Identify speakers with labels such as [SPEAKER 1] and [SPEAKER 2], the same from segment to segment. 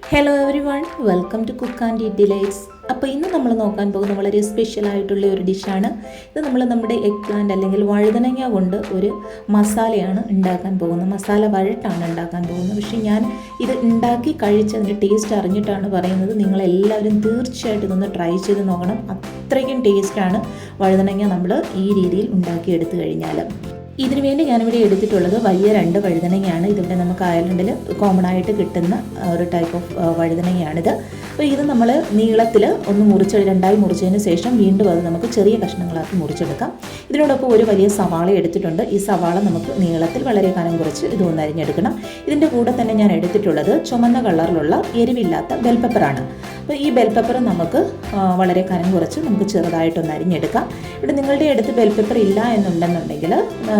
[SPEAKER 1] Hello everyone, welcome to cook and eat delights. അപ്പോൾ ഇന്ന് നമ്മൾ നോക്കാൻ പോകുന്ന വളരെ സ്പെഷ്യൽ ആയിട്ടുള്ള ഒരു ഡിഷാണ്. ഇത് നമ്മുടെ എഗ് പ്ലാന്റ് അല്ലെങ്കിൽ വഴുതനങ്ങ കൊണ്ട് ഒരു മസാലയാണ് ഉണ്ടാക്കാൻ പോകുന്നത്. മസാല വഴട്ടാണ് ഉണ്ടാക്കാൻ പോകുന്നത്. പക്ഷേ ഞാൻ ഇത് ഉണ്ടാക്കി കഴിച്ചതിൻ്റെ ടേസ്റ്റ് അറിഞ്ഞിട്ടാണ് പറയുന്നത്. നിങ്ങളെല്ലാവരും തീർച്ചയായിട്ടും ഇതൊന്ന് ട്രൈ ചെയ്ത് നോക്കണം. അത്രയ്ക്കും ടേസ്റ്റാണ് വഴുതനങ്ങ നമ്മൾ ഈ രീതിയിൽ ഉണ്ടാക്കിയെടുത്തു കഴിഞ്ഞാൽ. ഇതിനു വേണ്ടി ഞാനിവിടെ എടുത്തിട്ടുള്ളത് വലിയ 2 വഴുതനങ്ങയാണ്. ഇതിവിടെ നമുക്ക് അയർലൻഡിൽ കോമൺ ആയിട്ട് കിട്ടുന്ന ഒരു ടൈപ്പ് ഓഫ് വഴുതനങ്ങയാണിത്. അപ്പോൾ ഇത് നമ്മൾ നീളത്തിൽ രണ്ടായി മുറിച്ചതിന് ശേഷം വീണ്ടും അത് നമുക്ക് ചെറിയ കഷ്ണങ്ങളാക്കി മുറിച്ചെടുക്കാം. ഇതിനോടൊപ്പം ഒരു വലിയ സവാള എടുത്തിട്ടുണ്ട്. ഈ സവാള നമുക്ക് നീളത്തിൽ വളരെ കനം കുറച്ച് ഇതൊന്ന് അരിഞ്ഞെടുക്കണം. ഇതിൻ്റെ കൂടെ തന്നെ ഞാൻ എടുത്തിട്ടുള്ളത് ചുമന്ന കളറിലുള്ള എരിവില്ലാത്ത ബെൽ പെപ്പറാണ്. അപ്പോൾ ഈ ബെൽ പെപ്പർ നമുക്ക് വളരെ കനം കുറച്ച് നമുക്ക് ചെറുതായിട്ടൊന്ന് അരിഞ്ഞെടുക്കാം. ഇവിടെ നിങ്ങളുടെ അടുത്ത് ബെൽ പെപ്പർ ഇല്ല എന്നുണ്ടെന്നുണ്ടെങ്കിൽ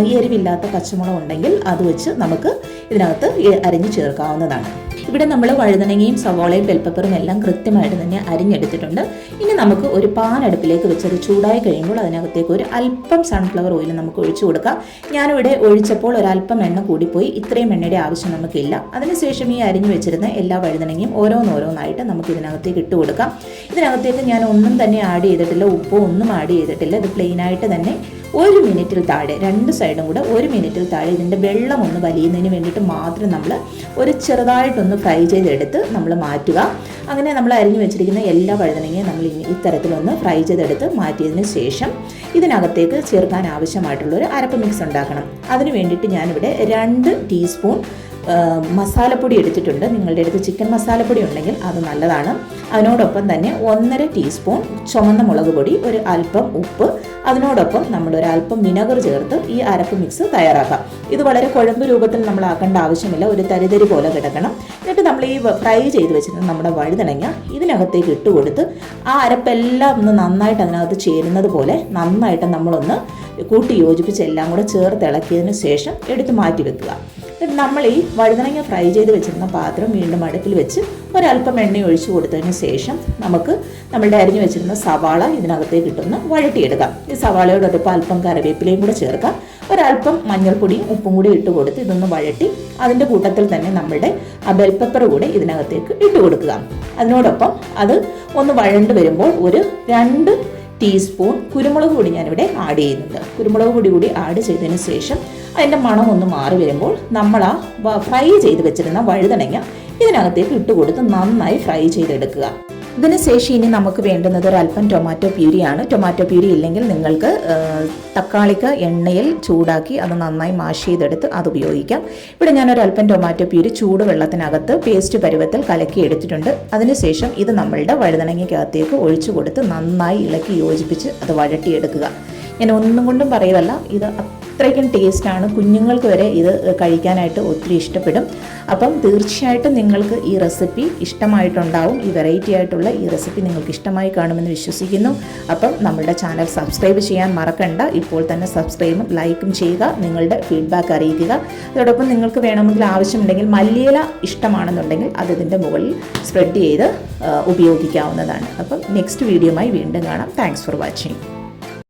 [SPEAKER 1] ഈ എരിവില്ലാത്ത പച്ചമുളക് ഉണ്ടെങ്കിൽ അത് വെച്ച് നമുക്ക് ഇതിനകത്ത് അരിഞ്ഞ് ചേർക്കാവുന്നതാണ്. ഇവിടെ നമ്മൾ വഴുതനങ്ങയും സവാളയും ബെൽ പെപ്പറും എല്ലാം കൃത്യമായിട്ട് തന്നെ അരിഞ്ഞെടുത്തിട്ടുണ്ട്. ഇനി നമുക്ക് ഒരു പാൻ അടുപ്പിലേക്ക് വെച്ചത് ചൂടായി കഴിയുമ്പോൾ അതിനകത്തേക്ക് ഒരു അല്പം സൺഫ്ലവർ ഓയിൽ നമുക്ക് ഒഴിച്ചു കൊടുക്കാം. ഞാനിവിടെ ഒഴിച്ചപ്പോൾ ഒരല്പം എണ്ണ കൂടിപ്പോയി. ഇത്രയും എണ്ണയുടെ ആവശ്യം നമുക്കില്ല. അതിനുശേഷം ഈ അരിഞ്ഞു വെച്ചിരുന്ന എല്ലാ വഴുതനങ്ങയും ഓരോന്നോരോന്നായിട്ട് നമുക്ക് ഇതിനകത്തേക്ക് ഇട്ട് കൊടുക്കാം. ഇതിനകത്തേക്ക് ഞാൻ ഒന്നും തന്നെ ആഡ് ചെയ്തിട്ടില്ല, ഉപ്പോ ഒന്നും ആഡ് ചെയ്തിട്ടില്ല. ഇത് പ്ലെയിനായിട്ട് തന്നെ 1 മിനിറ്റിൽ താഴെ 2 സൈഡും കൂടെ 1 മിനിറ്റിൽ താഴെ ഇതിൻ്റെ വെള്ളം ഒന്ന് വലിയുന്നതിന് വേണ്ടിയിട്ട് മാത്രം നമ്മൾ ഒരു ചെറുതായിട്ടൊന്ന് ഫ്രൈ ചെയ്തെടുത്ത് നമ്മൾ മാറ്റുക. അങ്ങനെ നമ്മൾ അരിഞ്ഞു വെച്ചിരിക്കുന്ന എല്ലാ വഴുതനങ്ങയും നമ്മൾ ഇത്തരത്തിലൊന്ന് ഫ്രൈ ചെയ്തെടുത്ത് മാറ്റിയതിന് ശേഷം ഇതിനകത്തേക്ക് ചേർക്കാൻ ആവശ്യമായിട്ടുള്ളൊരു അരപ്പ് മിക്സ് ഉണ്ടാക്കണം. അതിന് വേണ്ടിയിട്ട് ഞാനിവിടെ 2 ടീസ്പൂൺ മസാലപ്പൊടി എടുത്തിട്ടുണ്ട്. നിങ്ങളുടെ അടുത്ത് ചിക്കൻ മസാലപ്പൊടി ഉണ്ടെങ്കിൽ അത് നല്ലതാണ്. അതിനോടൊപ്പം തന്നെ 1.5 ടീസ്പൂൺ ചുമന്ന മുളക് പൊടി, ഒരു അല്പം ഉപ്പ്, അതിനോടൊപ്പം നമ്മൾ ഒരല്പം വിനെഗർ ചേർത്ത് ഈ അരപ്പ് മിക്സ് തയ്യാറാക്കാം. ഇത് വളരെ കുഴമ്പ് രൂപത്തിൽ നമ്മൾ ആക്കേണ്ട ആവശ്യമില്ല, ഒരു തരിതരി പോലെ കിടക്കണം. എന്നിട്ട് നമ്മൾ ഈ ഫ്രൈ ചെയ്ത് വെച്ചിരുന്ന നമ്മുടെ വഴുതനങ്ങ ഇതിനകത്തേക്ക് ഇട്ട് കൊടുത്ത് ആ അരപ്പെല്ലാം ഒന്ന് നന്നായിട്ട് അതിനകത്ത് ചേരുന്നത് പോലെ നന്നായിട്ട് നമ്മളൊന്ന് കൂട്ടി യോജിപ്പിച്ച് എല്ലാം കൂടെ ചേർത്ത് ഇളക്കിയതിന് ശേഷം എടുത്ത് മാറ്റി വെക്കുക. നമ്മൾ ഈ വഴുതനങ്ങ ഫ്രൈ ചെയ്ത് വെച്ചിരുന്ന പാത്രം വീണ്ടും അടുപ്പിൽ വെച്ച് ഒരല്പം എണ്ണ ഒഴിച്ചു കൊടുത്തതിന് ശേഷം നമുക്ക് നമ്മളുടെ അരിഞ്ഞു വെച്ചിരുന്ന സവാള ഇതിനകത്തേക്ക് ഇട്ടൊന്ന് വഴട്ടിയെടുക്കാം. ഈ സവാളയോടൊപ്പം അല്പം കറിവേപ്പിലയും കൂടെ ചേർക്കാം. ഒരല്പം മഞ്ഞൾപ്പൊടിയും ഉപ്പും കൂടി ഇട്ട് കൊടുത്ത് ഇതൊന്ന് വഴട്ടി അതിൻ്റെ കൂട്ടത്തിൽ തന്നെ നമ്മളുടെ ആ ബെൽ പെപ്പർ കൂടെ ഇതിനകത്തേക്ക് ഇട്ട് കൊടുക്കുക. അതിനോടൊപ്പം അത് ഒന്ന് വഴണ്ട് വരുമ്പോൾ ഒരു 2 ടീസ്പൂൺ കുരുമുളക് പൊടി ഞാനിവിടെ ആഡ് ചെയ്യുന്നുണ്ട്. കുരുമുളക് പൊടി കൂടി ആഡ് ചെയ്തതിന് ശേഷം അതിൻ്റെ മണം ഒന്ന് മാറി വരുമ്പോൾ നമ്മൾ ആ ഫ്രൈ ചെയ്ത് വെച്ചിരുന്ന വഴുതനങ്ങ ഇതിനകത്തേക്ക് ഇട്ട് കൊടുത്ത് നന്നായി ഫ്രൈ ചെയ്തെടുക്കുക. ഇതിന് ശേഷം ഇനി നമുക്ക് വേണ്ടുന്നത് ഒരല്പം ടൊമാറ്റോ പ്യൂരിയാണ്. ടൊമാറ്റോ പ്യൂരി ഇല്ലെങ്കിൽ നിങ്ങൾക്ക് തക്കാളിക്ക് എണ്ണയിൽ ചൂടാക്കി അത് നന്നായി മാഷ് ചെയ്തെടുത്ത് അത് ഉപയോഗിക്കാം. ഇവിടെ ഞാനൊരല്പം ടൊമാറ്റോ പ്യൂരി ചൂടുവെള്ളത്തിനകത്ത് പേസ്റ്റ് പരുവത്തിൽ കലക്കി എടുത്തിട്ടുണ്ട്. അതിനുശേഷം ഇത് നമ്മളുടെ വഴുതനങ്ങയ്ക്കകത്തേക്ക് ഒഴിച്ചു കൊടുത്ത് നന്നായി ഇളക്കി യോജിപ്പിച്ച് അത് വഴട്ടിയെടുക്കുക. ഞാൻ ഒന്നും കൊണ്ടും പറയുമല്ല, ഇത് അത്രയ്ക്കും ടേസ്റ്റാണ്. കുഞ്ഞുങ്ങൾക്ക് വരെ ഇത് കഴിക്കാനായിട്ട് ഒത്തിരി ഇഷ്ടപ്പെടും. അപ്പം തീർച്ചയായിട്ടും നിങ്ങൾക്ക് ഈ റെസിപ്പി ഇഷ്ടമായിട്ടുണ്ടാവും. ഈ വെറൈറ്റി ആയിട്ടുള്ള ഈ റെസിപ്പി നിങ്ങൾക്ക് ഇഷ്ടമായി കാണുമെന്ന് വിശ്വസിക്കുന്നു. അപ്പം നമ്മളുടെ ചാനൽ സബ്സ്ക്രൈബ് ചെയ്യാൻ മറക്കണ്ട. ഇപ്പോൾ തന്നെ സബ്സ്ക്രൈബും ലൈക്കും ചെയ്യുക. നിങ്ങളുടെ ഫീഡ്ബാക്ക് അറിയിക്കുക. അതോടൊപ്പം നിങ്ങൾക്ക് വേണമെങ്കിൽ ആവശ്യമുണ്ടെങ്കിൽ മല്ലിയില ഇഷ്ടമാണെന്നുണ്ടെങ്കിൽ അത് ഇതിൻ്റെ മുകളിൽ സ്പ്രെഡ് ചെയ്ത് ഉപയോഗിക്കാവുന്നതാണ്. അപ്പം നെക്സ്റ്റ് വീഡിയോയുമായി വീണ്ടും കാണാം. Thanks for watching.